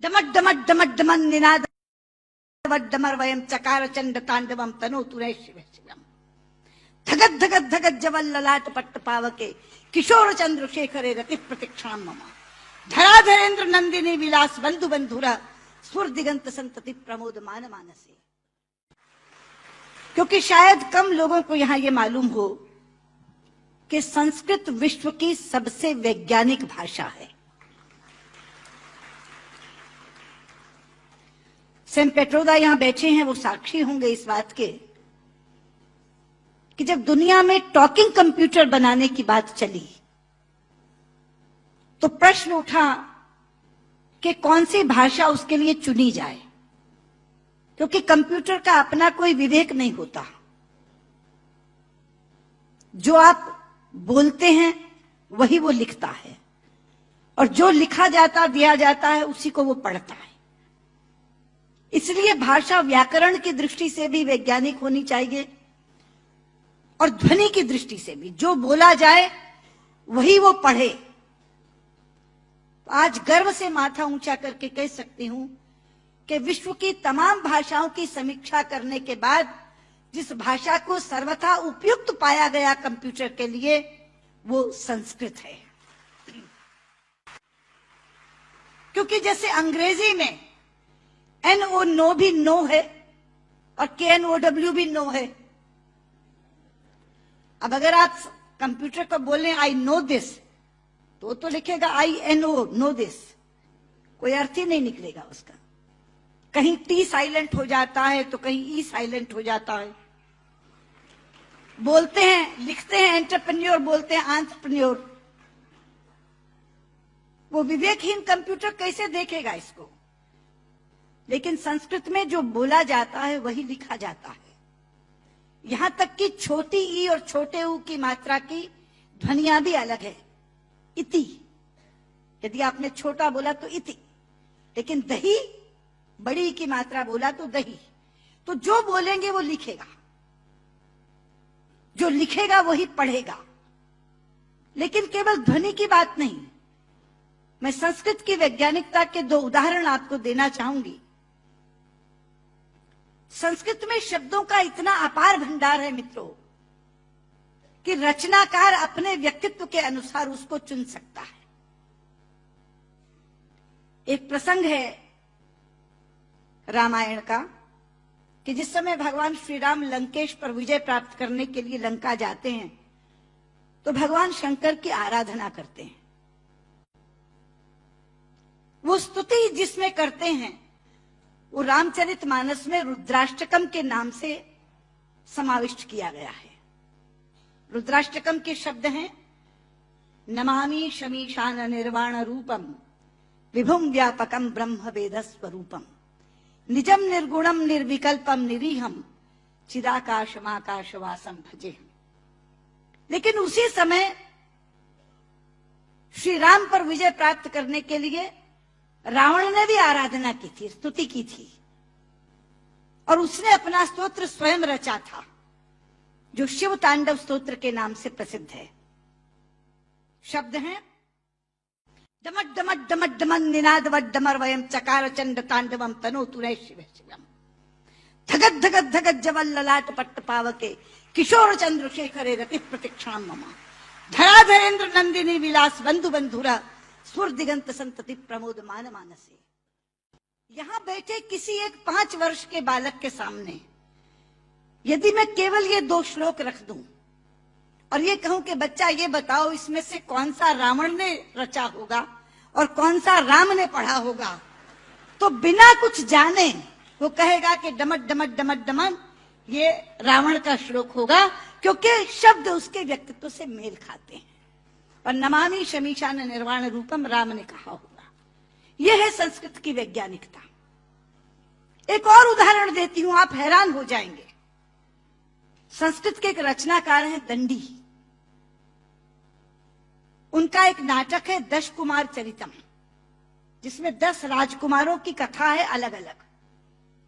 डमट डमट डमट demon Ninad डमर वयम चकार चंड तांडवम तनोतु रे शिव शिवम धगत धगत धगत जवल ललाट पट्ट पावके किशोर चंद्रशेखरे रति प्रतिक्षण मम धराधरेन्द्र नंदिनी विलास बंधु बंधुरा स्फुर दिगंत संतति प्रमोद मान मानसे। क्योंकि शायद कम लोगों को यहां ये मालूम हो कि संस्कृत विश्व की सबसे वैज्ञानिक भाषा है। सेम पेट्रोदा यहां बैठे हैं, वो साक्षी होंगे इस बात के कि जब दुनिया में टॉकिंग कंप्यूटर बनाने की बात चली तो प्रश्न उठा कि कौन सी भाषा उसके लिए चुनी जाए, क्योंकि कंप्यूटर का अपना कोई विवेक नहीं होता। जो आप बोलते हैं वही वो लिखता है और जो लिखा जाता दिया जाता है उसी को वो पढ़ता है। इसलिए भाषा व्याकरण की दृष्टि से भी वैज्ञानिक होनी चाहिए और ध्वनि की दृष्टि से भी। जो बोला जाए वही वो पढ़े। आज गर्व से माथा ऊंचा करके कह सकती हूं कि विश्व की तमाम भाषाओं की समीक्षा करने के बाद जिस भाषा को सर्वथा उपयुक्त पाया गया कंप्यूटर के लिए वो संस्कृत है। क्योंकि जैसे अंग्रेजी में NO नो भी नो है और KNOW भी नो है। अब अगर आप कंप्यूटर को बोलें आई नो दिस तो लिखेगा INO नो दिस, कोई अर्थ ही नहीं निकलेगा उसका। कहीं T साइलेंट हो जाता है तो कहीं E साइलेंट हो जाता है। बोलते हैं लिखते हैं एंटरप्रेन्योर, बोलते हैं एंटरप्रेन्योर। वो विवेकहीन कंप्यूटर कैसे देखेगा इसको? लेकिन संस्कृत में जो बोला जाता है वही लिखा जाता है। यहां तक कि छोटी ई और छोटे ऊ की मात्रा की ध्वनियां भी अलग है। इति, यदि आपने छोटा बोला तो इति, लेकिन दही बड़ी की मात्रा बोला तो दही। तो जो बोलेंगे वो लिखेगा, जो लिखेगा वही पढ़ेगा। लेकिन केवल ध्वनि की बात नहीं, मैं संस्कृत की वैज्ञानिकता के दो उदाहरण आपको देना चाहूंगी। संस्कृत में शब्दों का इतना अपार भंडार है मित्रों कि रचनाकार अपने व्यक्तित्व के अनुसार उसको चुन सकता है। एक प्रसंग है रामायण का कि जिस समय भगवान श्री राम लंकेश पर विजय प्राप्त करने के लिए लंका जाते हैं तो भगवान शंकर की आराधना करते हैं। वो स्तुति जिसमें करते हैं वो रामचरितमानस में रुद्राष्टकम के नाम से समाविष्ट किया गया है। रुद्राष्टकम के शब्द हैं नमामि शमीशान निर्वाण रूपम विभुम व्यापकम ब्रह्म वेद स्वरूपम निजम निर्गुणम निर्विकल्पम निरीहम चिदाकाशमाकाशवासम भजे। लेकिन उसी समय श्री राम पर विजय प्राप्त करने के लिए रावण ने भी आराधना की थी, स्तुति की थी, और उसने अपना स्तोत्र स्वयं रचा था जो शिव तांडव स्तोत्र के नाम से प्रसिद्ध है। शब्द हैं डमट डमट डमट डमन निनाद डमर वयम चकार चंड तांडवम तनोतु रे शिव शिवम धगत धगत धगत जवल ललाट पट्ट पावके किशोर चंद्रशेखरे रति प्रतिक्षण मम धराधरेन्द्र नंदिनी विलास बंधु बंधुरा स्फुर दिगंत संतति प्रमोद मान मानसे। यहां बैठे किसी एक 5 वर्ष के बालक के सामने यदि मैं केवल ये 2 श्लोक रख दूं और ये कहूं कि बच्चा ये बताओ इसमें से कौन सा रावण ने रचा होगा और कौन सा राम ने पढ़ा होगा, तो बिना कुछ जाने वो कहेगा कि डमट डमट डमट डमन ये रावण का श्लोक होगा, क्योंकि शब्द उसके व्यक्तित्व से मेल खाते हैं। और नमामि शमीशान निर्वाण रूपम राम ने कहा होगा। यह है संस्कृत की वैज्ञानिकता। एक और उदाहरण देती हूं, आप हैरान हो जाएंगे। संस्कृत के एक रचनाकार हैं दंडी। उनका एक नाटक है 10 कुमार चरितम, जिसमें 10 राजकुमारों की कथा है अलग अलग।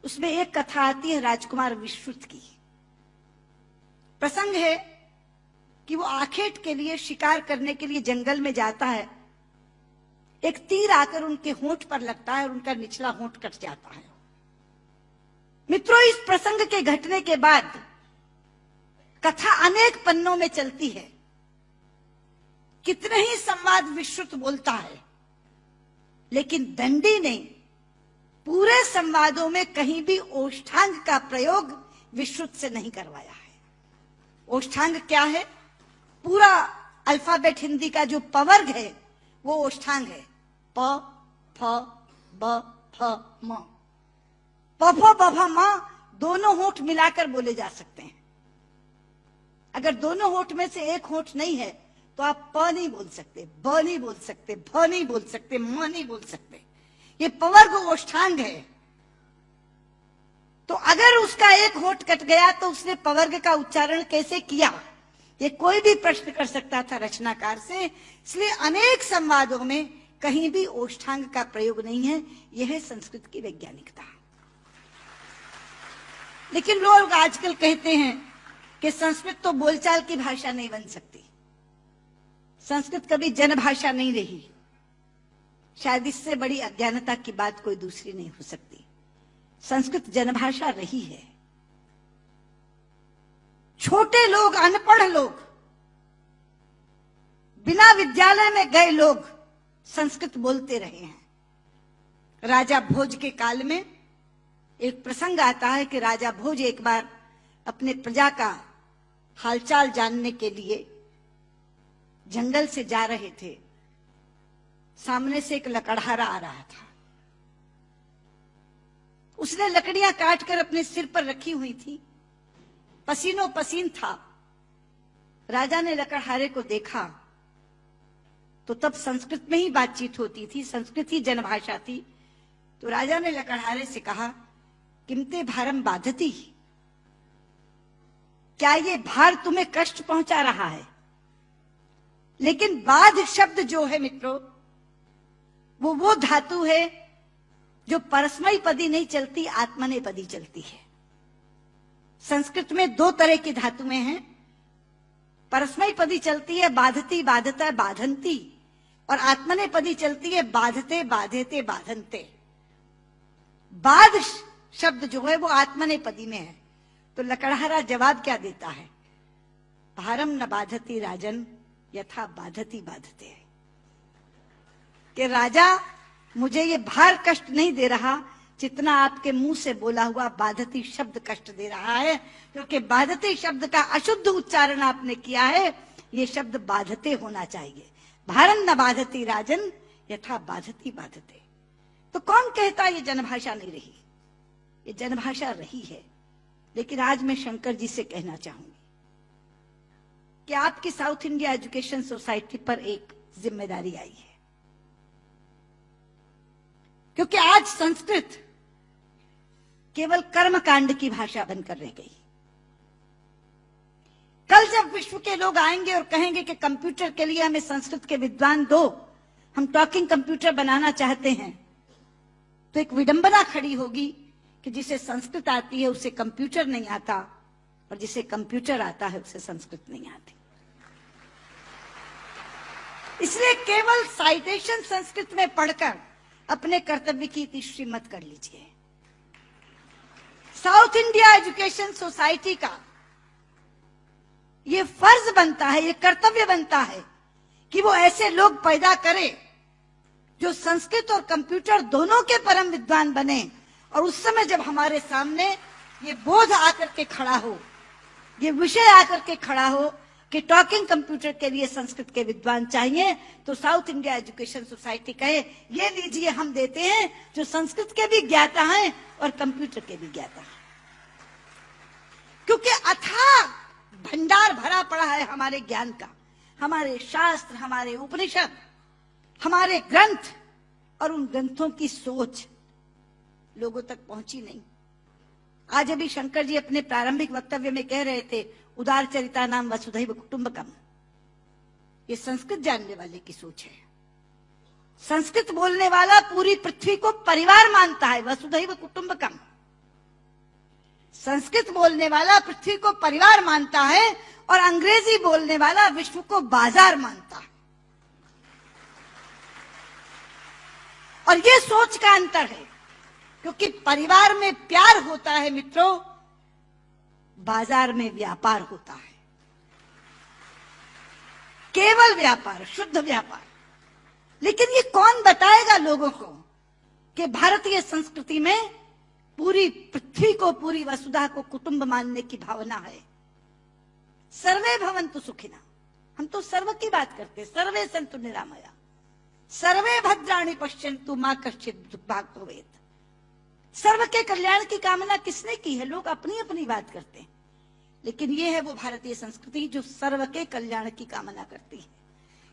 उसमें एक कथा आती है राजकुमार विश्रुत की। प्रसंग है कि वो आखेट के लिए शिकार करने के लिए जंगल में जाता है। एक तीर आकर उनके होंठ पर लगता है और उनका निचला होंठ कट जाता है। मित्रों, इस प्रसंग के घटने के बाद कथा अनेक पन्नों में चलती है। कितने ही संवाद विश्रुत बोलता है, लेकिन दंडी ने पूरे संवादों में कहीं भी ओष्ठांग का प्रयोग विश्रुत से नहीं करवाया है। ओष्ठांग क्या है? पूरा अल्फाबेट हिंदी का जो पवर्ग है वो ओष्ठांग है। प, फ, ब, फ, म। प, फ, ब, फ, म दोनों होंठ मिलाकर बोले जा सकते हैं। अगर दोनों होंठ में से एक होंठ नहीं है तो आप प नहीं बोल सकते, ब नहीं बोल सकते, भ नहीं बोल सकते, म नहीं बोल सकते। ये पवर्ग ओष्ठांग है। तो अगर उसका एक होंठ कट गया तो उसने पवर्ग का उच्चारण कैसे किया, ये कोई भी प्रश्न कर सकता था रचनाकार से। इसलिए अनेक संवादों में कहीं भी ओष्ठांग का प्रयोग नहीं है। यह है संस्कृत की वैज्ञानिकता। लेकिन लोग आजकल कहते हैं कि संस्कृत तो बोलचाल की भाषा नहीं बन सकती, संस्कृत कभी जनभाषा नहीं रही। शायद इससे बड़ी अज्ञानता की बात कोई दूसरी नहीं हो सकती। संस्कृत जनभाषा रही है। छोटे लोग, अनपढ़ लोग, बिना विद्यालय में गए लोग संस्कृत बोलते रहे हैं। राजा भोज के काल में एक प्रसंग आता है कि राजा भोज एक बार अपने प्रजा का हालचाल जानने के लिए जंगल से जा रहे थे। सामने से एक लकड़हारा आ रहा था। उसने लकड़ियां काटकर अपने सिर पर रखी हुई थी, पसीनों पसीन था। राजा ने लकड़हारे को देखा तो तब संस्कृत में ही बातचीत होती थी, संस्कृत ही जनभाषा थी। तो राजा ने लकड़हारे से कहा, किमते भारम बाधती, क्या ये भार तुम्हें कष्ट पहुंचा रहा है? लेकिन बाध शब्द जो है मित्रों, वो धातु है जो परस्मयी पदी नहीं चलती, आत्मनेपदी चलती है। संस्कृत में दो तरह की धातुएं हैं। परस्मयी पदी चलती है बाधती, बाधता, बाधंती, और आत्मनेपदी चलती है बाधते, बाधेते, बाधनते। बाध शब्द जो है वो आत्मनेपदी में है। तो लकड़हारा जवाब क्या देता है? भारम न बाधती राजन यथा बाधती बाधते। कि राजा, मुझे ये भार कष्ट नहीं दे रहा जितना आपके मुंह से बोला हुआ बाधती शब्द कष्ट दे रहा है, क्योंकि बाधती शब्द का अशुद्ध उच्चारण आपने किया है। ये शब्द बाधते होना चाहिए। भारम न बाधती राजन यथा बाधती बाधते। तो कौन कहता ये जनभाषा नहीं रही? ये जनभाषा रही है। लेकिन आज मैं शंकर जी से कहना चाहूंगी कि आपकी साउथ इंडिया एजुकेशन सोसाइटी पर एक जिम्मेदारी आई है, क्योंकि आज संस्कृत केवल कर्मकांड की भाषा बनकर रह गई। कल जब विश्व के लोग आएंगे और कहेंगे कि कंप्यूटर के लिए हमें संस्कृत के विद्वान दो, हम टॉकिंग कंप्यूटर बनाना चाहते हैं, तो एक विडंबना खड़ी होगी कि जिसे संस्कृत आती है उसे कंप्यूटर नहीं आता, और जिसे कंप्यूटर आता है उसे संस्कृत नहीं आती। इसलिए केवल साइटेशन संस्कृत में पढ़कर अपने कर्तव्य की तीसरी मत कर लीजिए। साउथ इंडिया एजुकेशन सोसाइटी का ये फर्ज बनता है, ये कर्तव्य बनता है कि वो ऐसे लोग पैदा करे जो संस्कृत और कंप्यूटर दोनों के परम विद्वान बने। और उस समय जब हमारे सामने ये बोध आकर के खड़ा हो, ये विषय आकर के खड़ा हो कि टॉकिंग कंप्यूटर के लिए संस्कृत के विद्वान चाहिए, तो साउथ इंडिया एजुकेशन सोसाइटी कहे, ये लीजिए हम देते हैं जो संस्कृत के भी ज्ञाता हैं और कंप्यूटर के भी ज्ञाता हैं। क्योंकि अथाह भंडार भरा पड़ा है हमारे ज्ञान का, हमारे शास्त्र, हमारे उपनिषद, हमारे ग्रंथ, और उन ग्रंथों की सोच लोगों तक पहुंची नहीं। आज अभी शंकर जी अपने प्रारंभिक वक्तव्य में कह रहे थे, उदार चरिता नाम वसुधैव कुटुंबकम। ये संस्कृत जानने वाले की सोच है। संस्कृत बोलने वाला पूरी पृथ्वी को परिवार मानता है, वसुधैव कुटुंबकम। संस्कृत बोलने वाला पृथ्वी को परिवार मानता है, और अंग्रेजी बोलने वाला विश्व को बाजार मानता है। और ये सोच का अंतर है, क्योंकि परिवार में प्यार होता है मित्रों, बाजार में व्यापार होता है, केवल व्यापार, शुद्ध व्यापार। लेकिन ये कौन बताएगा लोगों को कि भारतीय संस्कृति में पूरी पृथ्वी को, पूरी वसुधा को कुटुंब मानने की भावना है। सर्वे भवन्तु सुखिनः, हम तो सर्व की बात करते, सर्वे सन्तु निरामया, सर्वे भद्राणि पश्यन्तु मा कश्चित् दुर्भाग् भवेत्। सर्व के कल्याण की कामना किसने की है? लोग अपनी अपनी बात करते हैं, लेकिन ये है वो भारतीय संस्कृति जो सर्व के कल्याण की कामना करती है।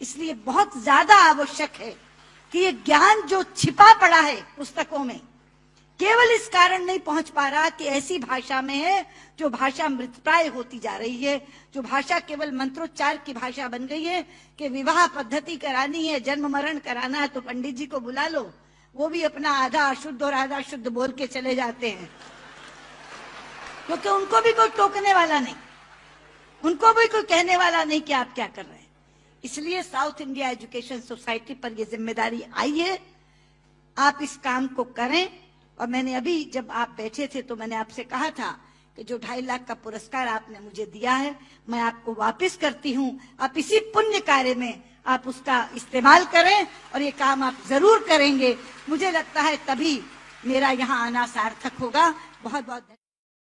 इसलिए बहुत ज्यादा आवश्यक है कि ये ज्ञान जो छिपा पड़ा है पुस्तकों में, केवल इस कारण नहीं पहुंच पा रहा कि ऐसी भाषा में है जो भाषा मृतप्राय होती जा रही है, जो भाषा केवल मंत्रोच्चार की भाषा बन गई है कि विवाह पद्धति करानी है, जन्म मरण कराना है तो पंडित जी को बुला लो, वो भी अपना आधा अशुद्ध और आधा शुद्ध बोल के चले जाते हैं, क्योंकि उनको भी कोई टोकने वाला नहीं, उनको भी कोई कहने वाला नहीं कि आप क्या कर रहे हैं। इसलिए साउथ इंडिया एजुकेशन सोसाइटी पर यह जिम्मेदारी आई है, आप इस काम को करें। और मैंने अभी जब आप बैठे थे तो मैंने आपसे कहा था कि जो 2.5 लाख का पुरस्कार आपने मुझे दिया है मैं आपको वापस करती हूं, आप इसी पुण्य कार्य में आप उसका इस्तेमाल करें और ये काम आप जरूर करेंगे। मुझे लगता है तभी मेरा यहाँ आना सार्थक होगा। बहुत बहुत